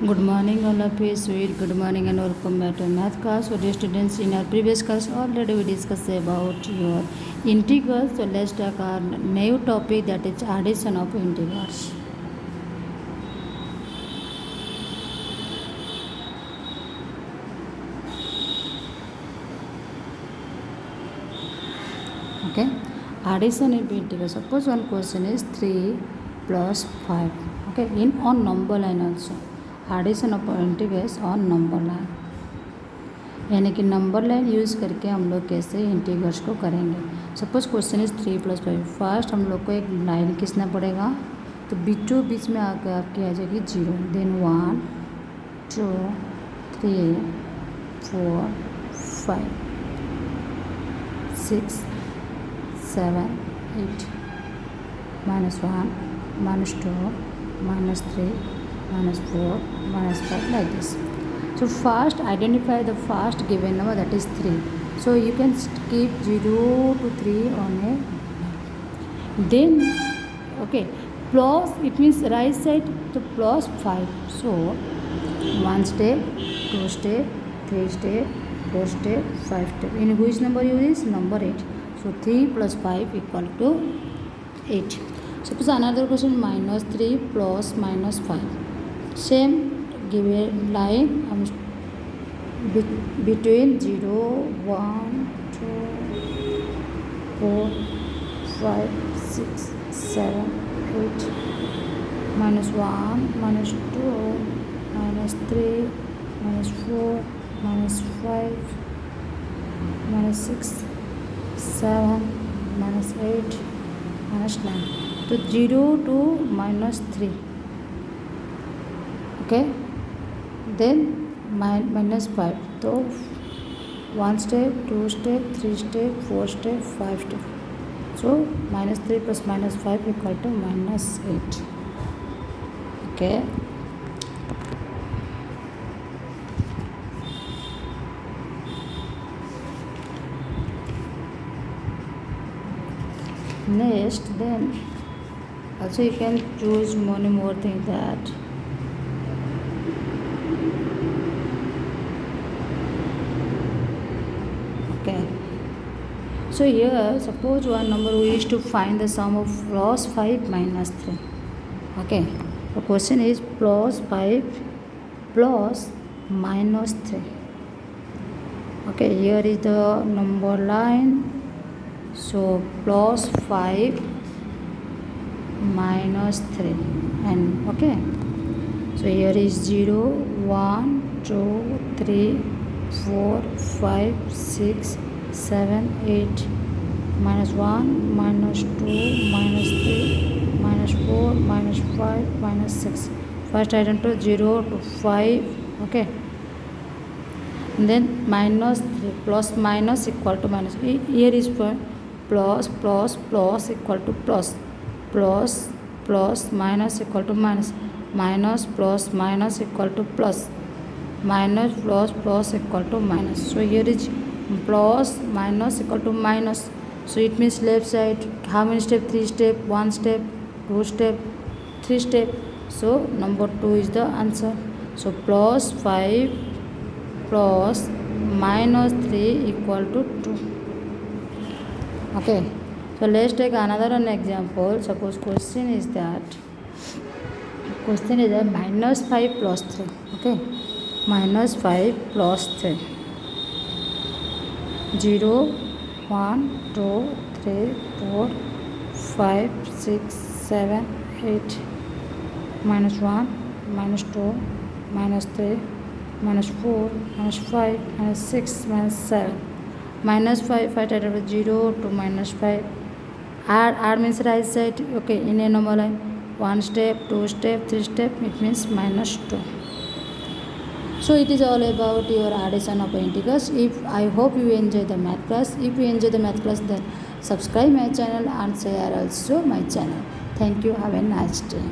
Good morning, all of you. Sweet good morning and welcome back to math class. So, dear students, in our previous class, already we discussed about your integrals. So, let's talk our new topic, that is addition of integrals. Okay, addition of integrals. Suppose one question is 3 plus 5. Okay, in on number line also. Addition of integrals on number line, यानी कि number line use करके हम लोग कैसे integrals को करेंगे. Suppose question is 3+5. First हम लोग को एक लाइन खींचना पड़ेगा, तो बीचों बीच में आकर आपकी आ जाएगी 0. Then 1 2 3 4 5 6 7 8 -1 -2 -3 -4 -5 like this. So first identify the first given number, that is 3. So you can keep 0 to 3 on a. Then okay, plus it means right side to plus 5. So 1 step, 2 step, 3 step, 4 step, 5 step. In which number you use? Number 8. So 3 plus 5 equal to 8. Suppose another question, -3 plus -5. Same given line, between 0 1 2 4 5 6 7 8 -1 -2 -3 -4 -5 -6 7 -8 -9. तो 0 to -3. Okay, then -5. तो 1 step, 2 step, 3 step, 4 step, 5 step. So -3 plus -5 equal to -8. Okay. Next, then also you can choose many more things that. Okay, so here suppose one number we wish to find the sum of plus 5 minus 3. Okay, the question is plus 5 plus minus 3. Okay, here is the number line. So plus 5 minus 3, and okay, so here is 0 1 2 3 4 5 6 7 8 -1 -2 -3 -4 -5 -6. First I don't know 0 to 5. Okay, and then -3 plus minus equal to minus. Here is for plus plus plus equal to plus, plus plus minus equal to minus, minus plus minus equal to plus, minus plus plus equal to minus. So here is plus minus equal to minus. So it means left side how many step? 3 step, 1 step, 2 step, 3 step. So number 2 is the answer. So plus 5 plus minus 3 equal to 2. Okay, so let's take another one example. Suppose question is that -5 plus 3. Okay, -5 plus 3. 0 1 2 3 4 5 6 7 8 -1 -2 -3 -4 -5 -6 -7 -5. I type 0 to -5. Add means right side. Okay, in a number line 1 step, 2 step, 3 step, it means -2. So it is all about your addition of integrals. I hope you enjoy the math class. If you enjoy the math class, then subscribe my channel and share also my channel. Thank you. Have a nice day.